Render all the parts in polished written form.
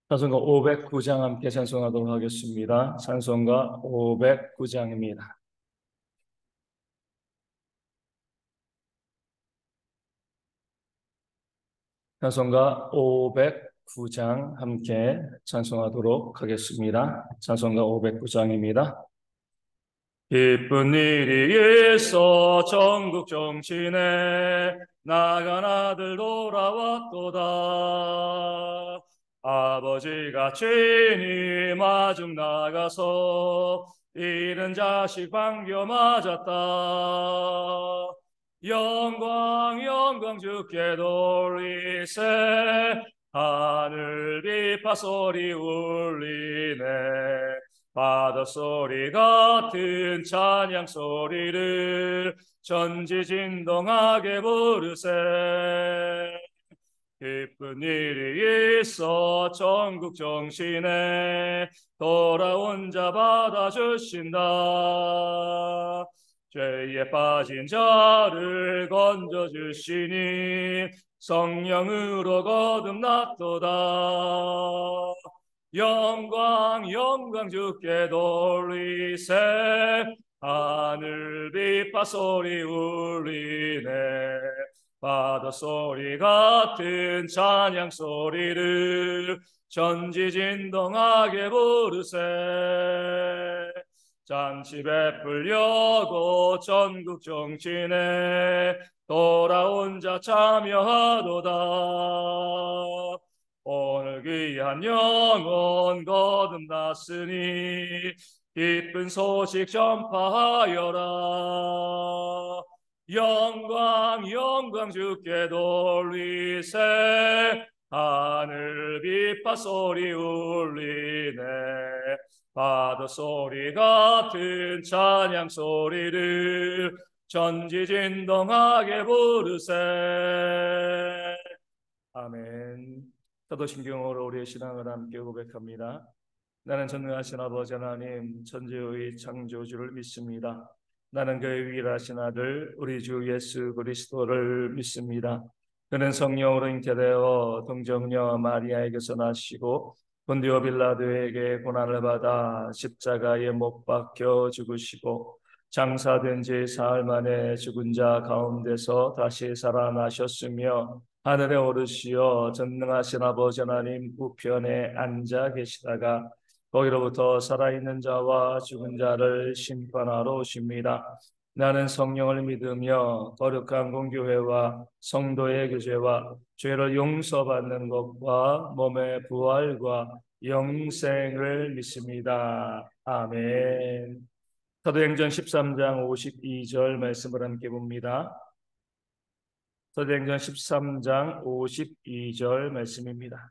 찬송가 509장 함께 찬송하도록 하겠습니다. 찬송가 509장입니다. 찬송가 509장 함께 찬송하도록 하겠습니다. 찬송가 509장입니다. 기쁜 일이 있어 전국 정신에 나간 아들 돌아왔도다. 아버지가 친히 마중 나가서 잃은 자식 반겨 맞았다. 영광 영광 주께 돌리세. 하늘 비파 소리 울리네. 바닷소리 같은 찬양 소리를 전지진동하게 부르세. 기쁜 일이 있어 전국 정신에 돌아온 자 받아주신다. 죄에 빠진 자를 건져주시니 성령으로 거듭났도다. 영광 영광 주께 돌리세. 하늘 비파 소리 울리네. 바닷소리 같은 찬양 소리를 전지진동하게 부르세. 잔치 베풀려고 전국 정신에 돌아온 자 참여하도다. 오늘 귀한 영혼 거듭났으니 기쁜 소식 전파하여라. 영광 영광 주께 돌리세. 하늘 비파 소리 울리네. 바닷소리 같은 찬양 소리를 전지진동하게 부르세. 아멘. 사도신경으로 우리의 신앙을 함께 고백합니다. 나는 전능하신 아버지 하나님 천지의 창조주를 믿습니다. 나는 그의 유일하신 아들 우리 주 예수 그리스도를 믿습니다. 그는 성령으로 잉태되어 동정녀 마리아에게서 나시고 본디오 빌라도에게 고난을 받아 십자가에 못 박혀 죽으시고 장사된 지 사흘 만에 죽은 자 가운데서 다시 살아나셨으며 하늘에 오르시어 전능하신 아버지 하나님 우편에 앉아 계시다가 거기로부터 살아있는 자와 죽은 자를 심판하러 오십니다. 나는 성령을 믿으며 거룩한 공교회와 성도의 교제와 죄를 용서받는 것과 몸의 부활과 영생을 믿습니다. 아멘. 사도행전 13장 52절 말씀을 함께 봅니다. 사도행전 13장 52절 말씀입니다.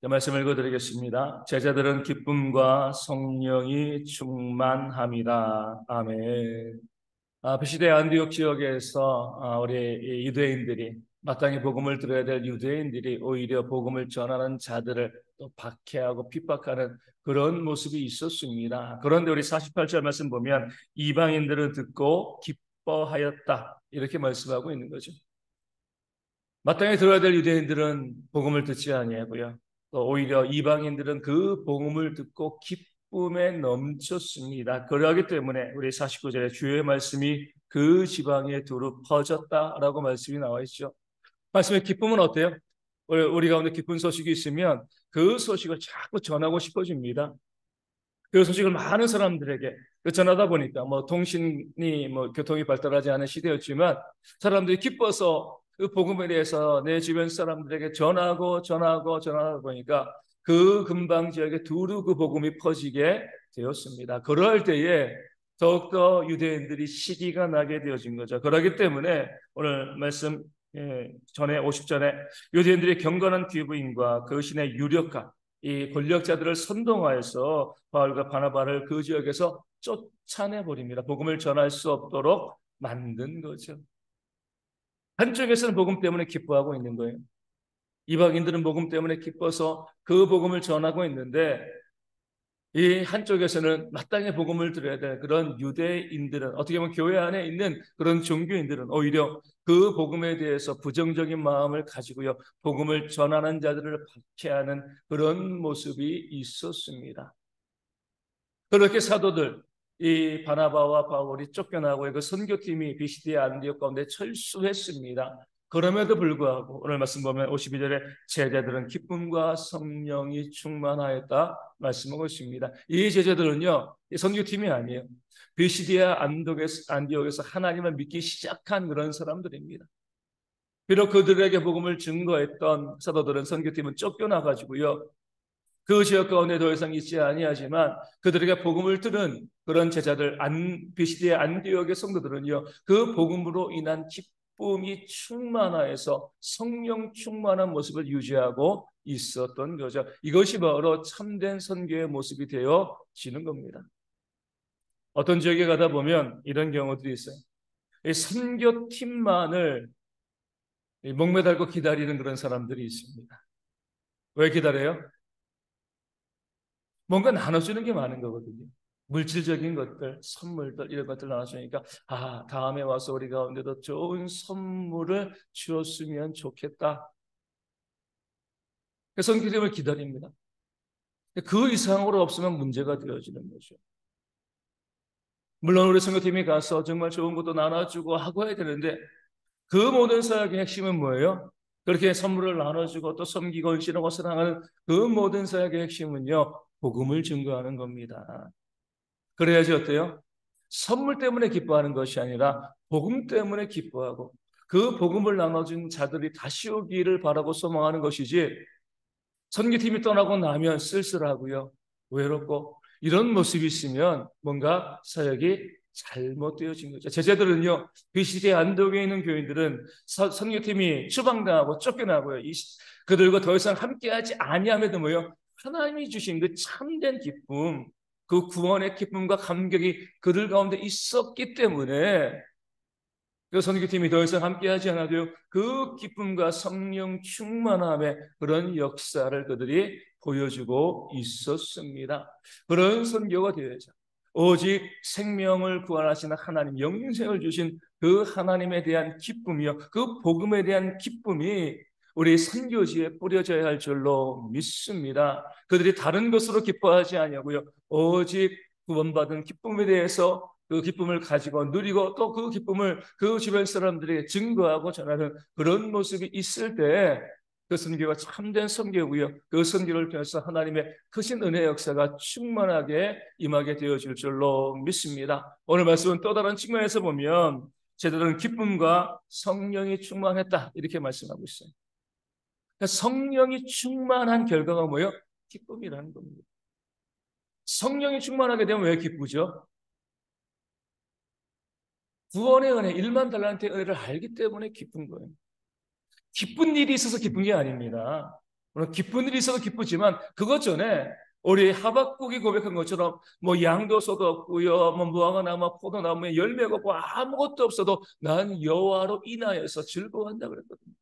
말씀을 읽어드리겠습니다. 제자들은 기쁨과 성령이 충만함이라. 아멘. 비시대 안디옥 지역에서 우리 유대인들이 마땅히 복음을 들어야 될 유대인들이 오히려 복음을 전하는 자들을 또 박해하고 핍박하는 그런 모습이 있었습니다. 그런데 우리 48절 말씀 보면 이방인들은 듣고 기뻐하였다 이렇게 말씀하고 있는 거죠. 마땅히 들어야 될 유대인들은 복음을 듣지 아니하고요. 또 오히려 이방인들은 그 복음을 듣고 기쁨에 넘쳤습니다. 그러하기 때문에 우리 49절에 주의 말씀이 그 지방에 두루 퍼졌다라고 말씀이 나와 있죠. 말씀의 기쁨은 어때요? 우리 가운데 기쁜 소식이 있으면 그 소식을 자꾸 전하고 싶어집니다. 그 소식을 많은 사람들에게 전하다 보니까 통신이 교통이 발달하지 않은 시대였지만 사람들이 기뻐서 그 복음에 대해서 내 주변 사람들에게 전하다 보니까 그 근방 지역에 두루 그 복음이 퍼지게 되었습니다. 그럴 때에 더욱더 유대인들이 시기가 나게 되어진 거죠. 그렇기 때문에 오늘 말씀 전에 50절에 유대인들이 경건한 귀부인과 그 신의 유력한 이 권력자들을 선동하여서 바울과 바나바를 그 지역에서 쫓아내버립니다. 복음을 전할 수 없도록 만든 거죠. 한쪽에서는 복음 때문에 기뻐하고 있는 거예요. 이방인들은 복음 때문에 기뻐서 그 복음을 전하고 있는데 이 한쪽에서는 마땅히 복음을 들어야 될 그런 유대인들은, 어떻게 보면 교회 안에 있는 그런 종교인들은 오히려 그 복음에 대해서 부정적인 마음을 가지고요, 복음을 전하는 자들을 박해하는 그런 모습이 있었습니다. 그렇게 사도들, 이 바나바와 바울이 쫓겨나고 그 선교팀이 비시디아 안디옥 가운데 철수했습니다. 그럼에도 불구하고 오늘 말씀 보면 52절에 제자들은 기쁨과 성령이 충만하였다 말씀하고 있습니다. 이 제자들은요, 선교팀이 아니에요. 비시디아 안디옥에서 하나님을 믿기 시작한 그런 사람들입니다. 비록 그들에게 복음을 증거했던 사도들은, 선교팀은 쫓겨나가지고요, 그 지역 가운데 더 이상 있지 아니하지만 그들에게 복음을 들은 그런 제자들, 비시디아 안디옥의 성도들은요, 그 복음으로 인한 기쁨이 충만하여서 성령 충만한 모습을 유지하고 있었던 거죠. 이것이 바로 참된 선교의 모습이 되어지는 겁니다. 어떤 지역에 가다 보면 이런 경우들이 있어요. 이 선교팀만을 목매달고 기다리는 그런 사람들이 있습니다. 왜 기다려요? 뭔가 나눠주는 게 많은 거거든요. 물질적인 것들, 선물들, 이런 것들 나눠주니까, 아, 다음에 와서 우리 가운데도 좋은 선물을 주었으면 좋겠다. 그래서 성령님을 기다립니다. 그 이상으로 없으면 문제가 되어지는 거죠. 물론 우리 선교팀이 가서 정말 좋은 것도 나눠주고 하고 해야 되는데, 그 모든 사역의 핵심은 뭐예요? 그렇게 선물을 나눠주고 또 섬기고 헌신하고 사랑하는 그 모든 사역의 핵심은요, 복음을 증거하는 겁니다. 그래야지 어때요? 선물 때문에 기뻐하는 것이 아니라 복음 때문에 기뻐하고, 그 복음을 나눠준 자들이 다시 오기를 바라고 소망하는 것이지, 선교팀이 떠나고 나면 쓸쓸하고요, 외롭고 이런 모습이 있으면 뭔가 사역이 잘못되어진 거죠. 제자들은요, 그 시대 안동에 있는 교인들은 선교팀이 추방당하고 쫓겨나고요, 그들과 더 이상 함께하지 아니함에도 뭐요, 하나님이 주신 그 참된 기쁨, 그 구원의 기쁨과 감격이 그들 가운데 있었기 때문에 그 선교팀이 더 이상 함께하지 않아도요, 그 기쁨과 성령 충만함의 그런 역사를 그들이 보여주고 있었습니다. 그런 선교가 되어야죠. 오직 생명을 구원하시는 하나님, 영생을 주신 그 하나님에 대한 기쁨이요, 그 복음에 대한 기쁨이 우리 선교지에 뿌려져야 할 줄로 믿습니다. 그들이 다른 것으로 기뻐하지 아니하고요, 오직 구원받은 기쁨에 대해서 그 기쁨을 가지고 누리고 또 그 기쁨을 그 주변 사람들에게 증거하고 전하는 그런 모습이 있을 때, 그 선교가 참된 선교고요, 그 선교를 통해서 하나님의 크신 은혜 역사가 충만하게 임하게 되어질 줄로 믿습니다. 오늘 말씀은 또 다른 측면에서 보면 제자들은 기쁨과 성령이 충만했다, 이렇게 말씀하고 있어요. 그러니까 성령이 충만한 결과가 뭐예요? 기쁨이라는 겁니다. 성령이 충만하게 되면 왜 기쁘죠? 구원의 은혜, 1만 달란트의 은혜를 알기 때문에 기쁜 거예요. 기쁜 일이 있어서 기쁜 게 아닙니다. 물론 기쁜 일이 있어서 기쁘지만 그것 전에 우리 하박국이 고백한 것처럼 뭐 양도 소도 없고요, 뭐 무화과 나무, 포도나무에 열매가 없고 아무것도 없어도 난 여호와로 인하여서 즐거워한다 그랬거든요.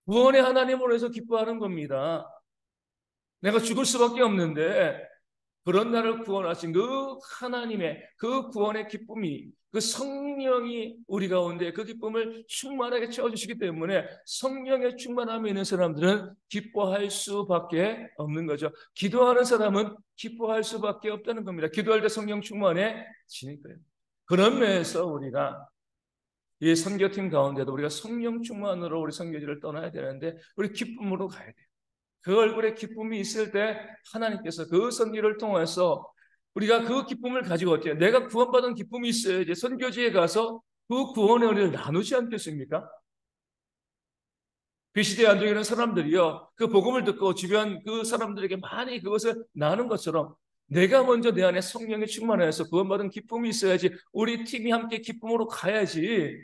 구원의 하나님으로 해서 기뻐하는 겁니다. 내가 죽을 수밖에 없는데 그런 나를 구원하신 그 하나님의 그 구원의 기쁨이, 그 성령이 우리 가운데 그 기쁨을 충만하게 채워주시기 때문에 성령의 충만함이 있는 사람들은 기뻐할 수밖에 없는 거죠. 기도하는 사람은 기뻐할 수밖에 없다는 겁니다. 기도할 때 성령 충만해지니까요. 그런 면에서 우리가 이 선교팀 가운데도 우리가 성령 충만으로 우리 선교지를 떠나야 되는데 우리 기쁨으로 가야 돼요. 그 얼굴에 기쁨이 있을 때 하나님께서 그 선교를 통해서 우리가 그 기쁨을 가지고 어때요? 내가 구원받은 기쁨이 있어야지 선교지에 가서 그 구원의 은혜를 나누지 않겠습니까? 비시대에 앉아 있는 사람들이요, 그 복음을 듣고 주변 그 사람들에게 많이 그것을 나눈 것처럼 내가 먼저 내 안에 성령이 충만해서 구원받은 기쁨이 있어야지 우리 팀이 함께 기쁨으로 가야지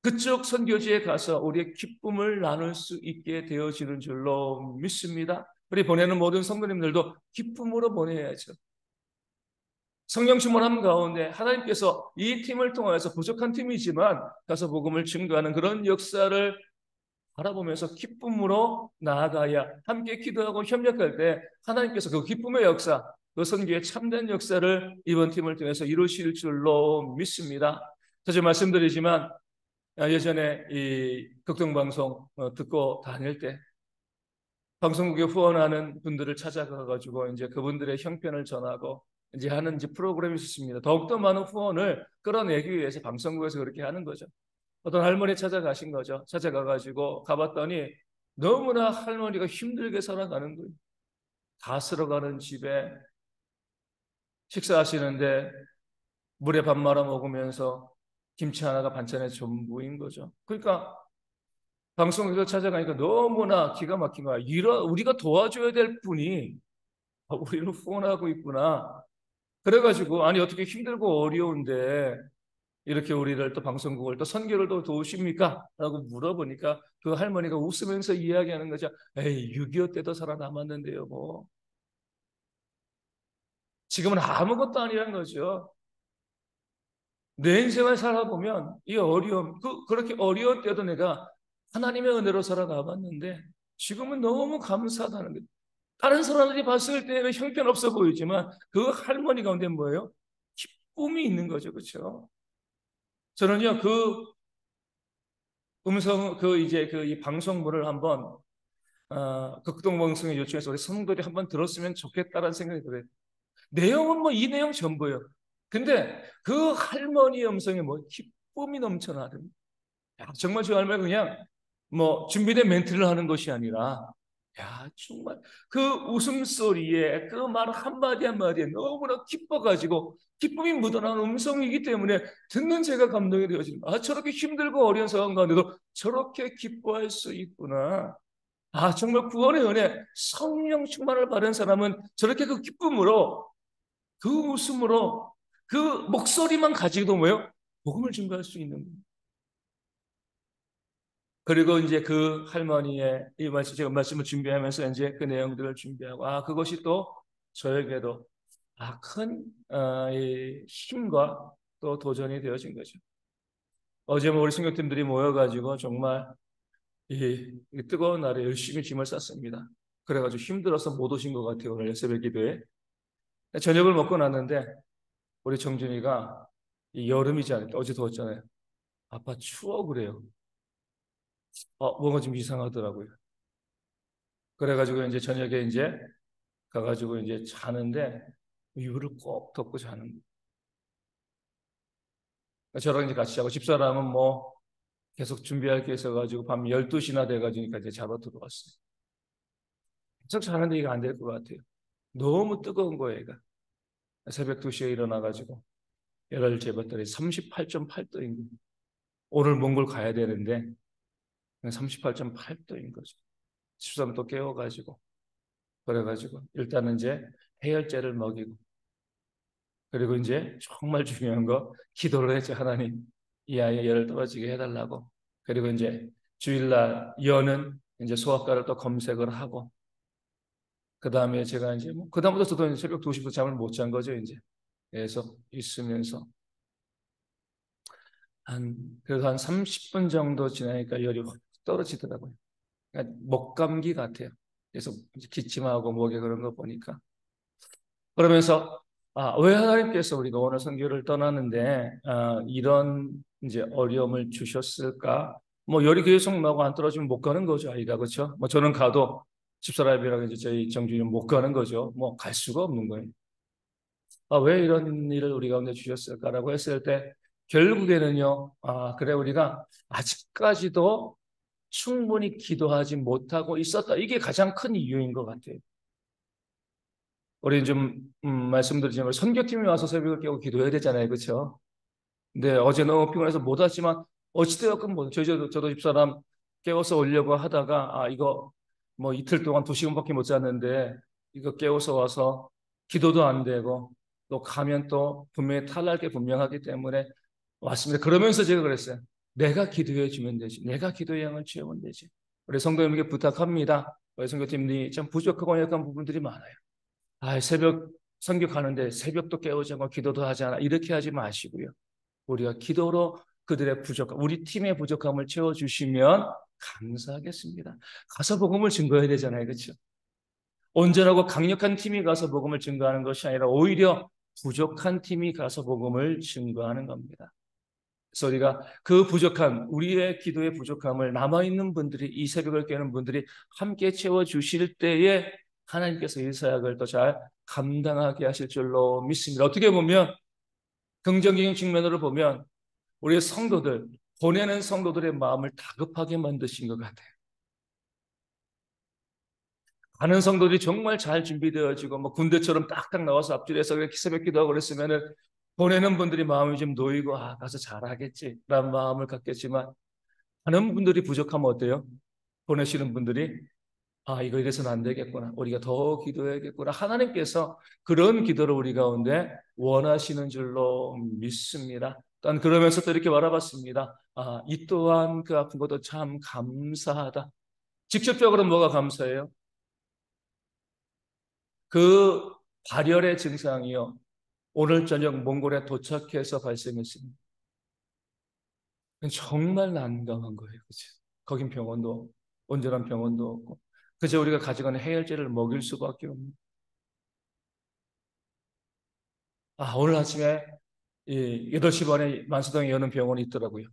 그쪽 선교지에 가서 우리의 기쁨을 나눌 수 있게 되어지는 줄로 믿습니다. 우리 보내는 모든 성도님들도 기쁨으로 보내야죠. 성령 충만함 가운데 하나님께서 이 팀을 통해서 부족한 팀이지만 가서 복음을 증거하는 그런 역사를 바라보면서 기쁨으로 나아가야 함께 기도하고 협력할 때 하나님께서 그 기쁨의 역사, 그 선교의 참된 역사를 이번 팀을 통해서 이루실 줄로 믿습니다. 사실 말씀드리지만 예전에 이 극동방송 듣고 다닐 때 방송국에 후원하는 분들을 찾아가가지고 이제 그분들의 형편을 전하고 이제 하는 이제 프로그램이 있었습니다. 더욱더 많은 후원을 끌어내기 위해서 방송국에서 그렇게 하는 거죠. 어떤 할머니 찾아가신 거죠. 찾아가가지고 가봤더니 너무나 할머니가 힘들게 살아가는 거예요. 다 쓸어가는 집에 식사하시는데 물에 밥 말아 먹으면서 김치 하나가 반찬의 전부인 거죠. 그러니까 방송에서 찾아가니까 너무나 기가 막힌 거야. 우리가 도와줘야 될 분이 우리를 후원하고 있구나. 그래가지고 아니 어떻게 힘들고 어려운데 이렇게 우리를 또 방송국을 또 선교를 또 도우십니까? 라고 물어보니까 그 할머니가 웃으면서 이야기하는 거죠. 에이 6.25 때도 살아남았는데요 뭐. 지금은 아무것도 아니라는 거죠. 내 인생을 살아보면 이 어려움, 그렇게 어려운 때도 내가 하나님의 은혜로 살아남았는데 지금은 너무 감사하다는 거예요. 다른 사람들이 봤을 때는 형편없어 보이지만 그 할머니 가운데 뭐예요? 기쁨이 있는 거죠. 그렇죠? 저는요, 이 방송물을 한번, 극동방송에 요청해서 우리 성도들이 한번 들었으면 좋겠다라는 생각이 들어요. 내용은 뭐 이 내용 전부예요. 근데 그 할머니의 음성에 뭐 기쁨이 넘쳐나는. 정말 저 할머니 그냥 뭐 준비된 멘트를 하는 것이 아니라 야 정말 그 웃음소리에 그 말 한마디 한마디에 너무나 기뻐가지고 기쁨이 묻어나는 음성이기 때문에 듣는 제가 감동이 되어집니다. 저렇게 힘들고 어려운 상황 가운데도 저렇게 기뻐할 수 있구나. 정말 구원의 은혜 성령 충만을 받은 사람은 저렇게 그 기쁨으로 그 웃음으로 그 목소리만 가지고도 뭐예요? 복음을 증거할 수 있는 거예요. 그리고 이제 그 할머니의 이 말씀, 제가 말씀을 준비하면서 이제 그 내용들을 준비하고, 그것이 또 저에게도, 큰, 이 힘과 또 도전이 되어진 거죠. 어제 뭐 우리 선교팀들이 모여가지고 정말 이 뜨거운 날에 열심히 짐을 쌌습니다. 그래가지고 힘들어서 못 오신 것 같아요. 오늘 새벽 기도에. 저녁을 먹고 났는데, 우리 정준이가 이 여름이지 않을까? 어제 더웠잖아요. 아빠 추워 그래요. 뭔가 좀 이상하더라고요. 그래가지고 이제 저녁에 이제 가가지고 이제 자는데 이불을 꼭 덮고 자는 거예요. 저랑 이제 같이 자고 집사람은 뭐 계속 준비할 게 있어가지고 밤 12시나 돼가지고 이제 자러 들어왔어요. 계속 자는데 이거 안 될 것 같아요. 너무 뜨거운 거예요, 얘가. 새벽 2시에 일어나가지고 열을 재봤더니 38.8도인 거예요. 오늘 몽골 가야 되는데 38.8도인 거죠. 집사람 또 깨워가지고 그래가지고 일단은 이제 해열제를 먹이고 그리고 이제 정말 중요한 거 기도를 했죠. 하나님 이 아이의 열을 떨어지게 해달라고. 그리고 이제 주일날 여는 이제 소아과를 또 검색을 하고 그 다음에 제가 이제 뭐 그다음부터 저도 이제 새벽 2시부터 잠을 못 잔 거죠. 이제 계속 있으면서 그래도 한 30분 정도 지나니까 열이 확 떨어지더라고요. 그러니까 목감기 같아요. 계속 기침하고 목에 그런 거 보니까 그러면서 왜 하나님께서 우리가 오늘 선교를 떠나는데 이런 이제 어려움을 주셨을까? 뭐 열이 계속 나고 안 떨어지면 못 가는 거죠, 아이가. 그렇죠? 뭐 저는 가도 집사람이랑 이제 저희 정주는 못 가는 거죠. 뭐 갈 수가 없는 거예요. 왜 이런 일을 우리 가운데 주셨을까라고 했을 때 결국에는요. 그래 우리가 아직까지도 충분히 기도하지 못하고 있었다. 이게 가장 큰 이유인 것 같아요. 우리 좀 말씀드리지만 선교팀이 와서 새벽을 깨고 기도해야 되잖아요, 그렇죠? 근데 어제 너무 피곤해서 못 왔지만 어찌되었건 뭐 저도 집사람 깨워서 오려고 하다가 이거 뭐 이틀 동안 2시간밖에 못 잤는데 이거 깨워서 와서 기도도 안 되고 또 가면 또 분명히 탈날 게 분명하기 때문에 왔습니다. 그러면서 제가 그랬어요. 내가 기도해 주면 되지. 내가 기도의 양을 채우면 되지. 우리 성도님에게 부탁합니다. 우리 성교팀들이 참 부족하고 약한 부분들이 많아요. 새벽 선교 가는데 새벽도 깨우지 않고 기도도 하지 않아. 이렇게 하지 마시고요. 우리가 기도로 그들의 우리 팀의 부족함을 채워주시면 감사하겠습니다. 가서 복음을 증거해야 되잖아요. 그렇죠? 온전하고 강력한 팀이 가서 복음을 증거하는 것이 아니라 오히려 부족한 팀이 가서 복음을 증거하는 겁니다. 그래서 우리가 그 부족한, 우리의 기도의 부족함을 남아있는 분들이, 이 새벽을 깨는 분들이 함께 채워주실 때에 하나님께서 이 사역을 더 잘 감당하게 하실 줄로 믿습니다. 어떻게 보면 긍정적인 측면으로 보면 우리의 성도들, 보내는 성도들의 마음을 다급하게 만드신 것 같아요. 가는 성도들이 정말 잘 준비되어지고 뭐 군대처럼 딱딱 나와서 앞줄에서 그렇게 새벽 기도하고 그랬으면은 보내는 분들이 마음이 좀 놓이고 가서 잘하겠지라는 마음을 갖겠지만 가는 분들이 부족하면 어때요? 보내시는 분들이 이거 이래서는 안 되겠구나. 우리가 더 기도해야겠구나. 하나님께서 그런 기도를 우리 가운데 원하시는 줄로 믿습니다. 난 그러면서 또 이렇게 바라봤습니다. 이 또한 그 아픈 것도 참 감사하다. 직접적으로 뭐가 감사해요? 그 발열의 증상이요. 오늘 저녁 몽골에 도착해서 발생했습니다. 정말 난감한 거예요. 그치? 거긴 병원도, 온전한 병원도 없고. 그저 우리가 가져가는 해열제를 먹일 수밖에 없는. 오늘 아침에 8시 반에 만수동에 여는 병원이 있더라고요.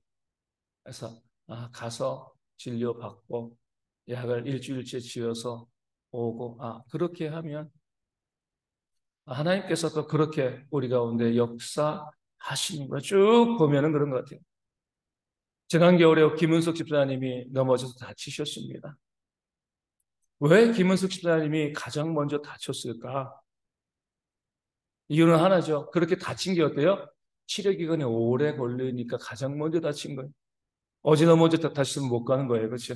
그래서 가서 진료받고 약을 일주일째 지어서 오고 그렇게 하면 하나님께서 또 그렇게 우리 가운데 역사하시는 거 쭉 보면은 그런 것 같아요. 지난 겨울에 김은숙 집사님이 넘어져서 다치셨습니다. 왜 김은숙 집사님이 가장 먼저 다쳤을까? 이유는 하나죠. 그렇게 다친 게 어때요? 치료 기간이 오래 걸리니까 가장 먼저 다친 거예요. 어제 넘어져 다쳤으면 못 가는 거예요. 그렇죠?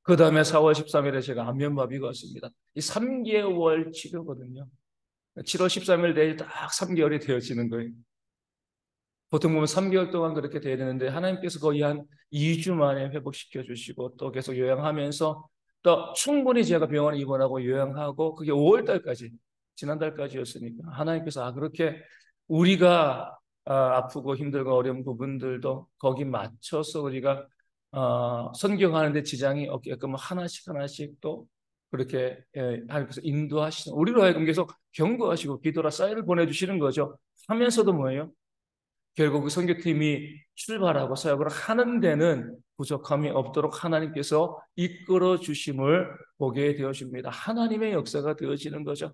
그 다음에 4월 13일에 제가 안면마비가 왔습니다. 이 3개월 치료거든요. 7월 13일 내일 딱 3개월이 되어지는 거예요. 보통 보면 3개월 동안 그렇게 돼야 되는데 하나님께서 거의 한 2주 만에 회복시켜 주시고 또 계속 요양하면서 또 충분히 제가 병원에 입원하고 요양하고 그게 5월 달까지 지난달까지였으니까 하나님께서 그렇게 우리가 아프고 힘들고 어려운 부분들도 거기 맞춰서 우리가 선경하는데 지장이 없게끔 하나씩 하나씩 또 그렇게 하나님께서 인도하시는 우리로 하여금 계속 경고하시고 기도라 사인을 보내주시는 거죠. 하면서도 뭐예요? 결국 그 선교팀이 출발하고 사역을 하는 데는 부족함이 없도록 하나님께서 이끌어 주심을 보게 되어집니다. 하나님의 역사가 되어지는 거죠.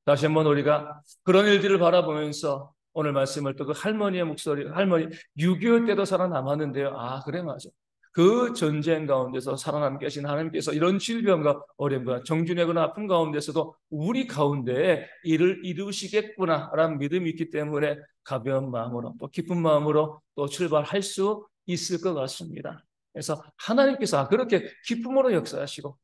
다시 한번 우리가 그런 일들을 바라보면서 오늘 말씀을 또 그 할머니의 목소리, 할머니 6.25 때도 살아남았는데요. 그래 맞아. 그 전쟁 가운데서 살아남게 하신 하나님께서 이런 질병과 어려움과 정준하거나 아픈 가운데서도 우리 가운데에 이를 이루시겠구나라는 믿음이 있기 때문에 가벼운 마음으로 또 기쁜 마음으로 또 출발할 수 있을 것 같습니다. 그래서 하나님께서 그렇게 기쁨으로 역사하시고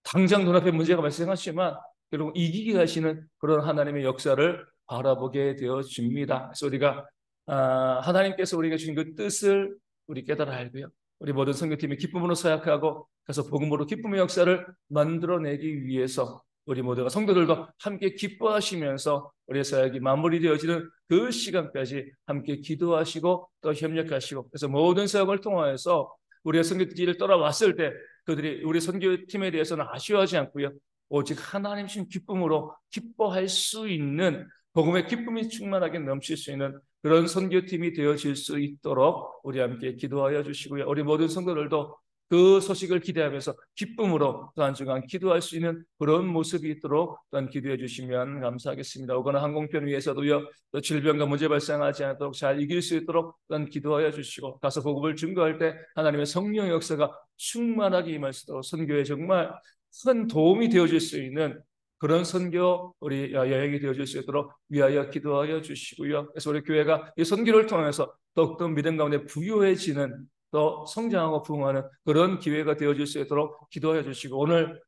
당장 눈앞에 문제가 발생하지만 결국 이기게 하시는 그런 하나님의 역사를 바라보게 되어집니다. 그래서 우리가 하나님께서 우리에게 주신 그 뜻을 우리 깨달아 알고요. 우리 모든 선교팀이 기쁨으로 사역하고 그래서 복음으로 기쁨의 역사를 만들어내기 위해서 우리 모두가 성도들과 함께 기뻐하시면서 우리의 사역이 마무리되어지는 그 시간까지 함께 기도하시고 또 협력하시고 그래서 모든 사역을 통하여서 우리의 선교지를 떠나왔을 때 그들이 우리 선교팀에 대해서는 아쉬워하지 않고요. 오직 하나님 신 기쁨으로 기뻐할 수 있는 복음의 기쁨이 충만하게 넘칠 수 있는 그런 선교팀이 되어질 수 있도록 우리 함께 기도하여 주시고요. 우리 모든 성도들도 그 소식을 기대하면서 기쁨으로 또 한 주간 기도할 수 있는 그런 모습이 있도록 또한 기도해 주시면 감사하겠습니다. 오거나 항공편 위에서도요. 또 질병과 문제 발생하지 않도록 잘 이길 수 있도록 또한 기도하여 주시고 가서 복음을 증거할 때 하나님의 성령의 역사가 충만하게 임할 수 있도록 선교에 정말 큰 도움이 되어줄 수 있는 그런 선교 우리 여행이 되어줄 수 있도록 위하여 기도하여 주시고요. 그래서 우리 교회가 이 선교를 통해서 더욱더 믿음 가운데 부유해지는 또 성장하고 부흥하는 그런 기회가 되어질 수 있도록 기도해 주시고 오늘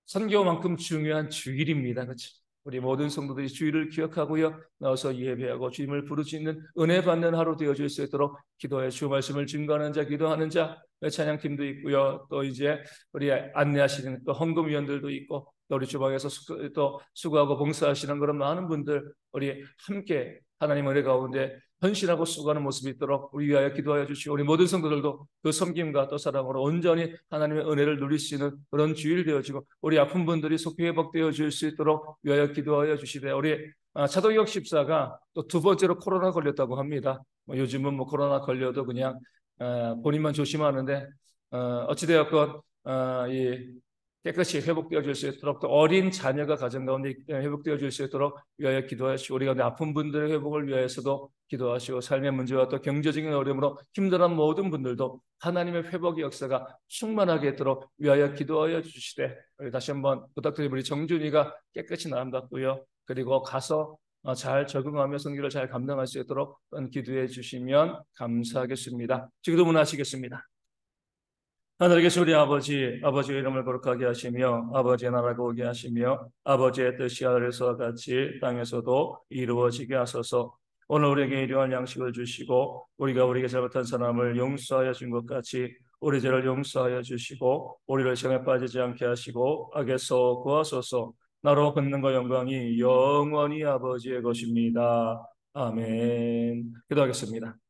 선교만큼 중요한 주일입니다. 그렇죠? 우리 모든 성도들이 주일을 기억하고요. 나와서 예배하고 주님을 부르짖는 은혜 받는 하루 되어질 수 있도록 기도해 주 말씀을 증거하는 자, 기도하는 자, 찬양팀도 있고요. 또 이제 우리 안내하시는 또 헌금위원들도 있고 또 우리 주방에서 또 수고하고 봉사하시는 그런 많은 분들 우리 함께 하나님 은혜 가운데 헌신하고 수고하는 모습이 있도록 우리 위하여 기도하여 주시고 우리 모든 성도들도 그 섬김과 또 사랑으로 온전히 하나님의 은혜를 누릴 수 있는 그런 주일 되어지고 우리 아픈 분들이 속히 회복되어 줄 수 있도록 위하여 기도하여 주시되 우리 차동혁 집사가 또 두 번째로 코로나 걸렸다고 합니다. 요즘은 뭐 코로나 걸려도 그냥 본인만 조심하는데 어찌되었건 이 깨끗이 회복되어 줄 수 있도록 또 어린 자녀가 가정 가운데 회복되어 줄 수 있도록 위하여 기도하시고 우리 가운데 아픈 분들의 회복을 위해서도 기도하시고 삶의 문제와 또 경제적인 어려움으로 힘들어하는 모든 분들도 하나님의 회복의 역사가 충만하게 있도록 위하여 기도하여 주시되 우리 다시 한번 부탁드리면 우리 정준이가 깨끗이 나음받고요. 그리고 가서 잘 적응하며 성기를 잘 감당할 수 있도록 기도해 주시면 감사하겠습니다. 지금도 문하시겠습니다. 하늘에 계신 우리 아버지, 아버지의 이름을 거룩하게 하시며 아버지의 나라가 오게 하시며 아버지의 뜻이 하늘에서와 같이 땅에서도 이루어지게 하소서. 오늘 우리에게 일용할 양식을 주시고 우리가 우리에게 잘못한 사람을 용서하여 준 것 같이 우리 죄를 용서하여 주시고 우리를 시험에 빠지지 않게 하시고 악에서 구하소서. 나로 권능과 영광이 영원히 아버지의 것입니다. 아멘. 기도하겠습니다.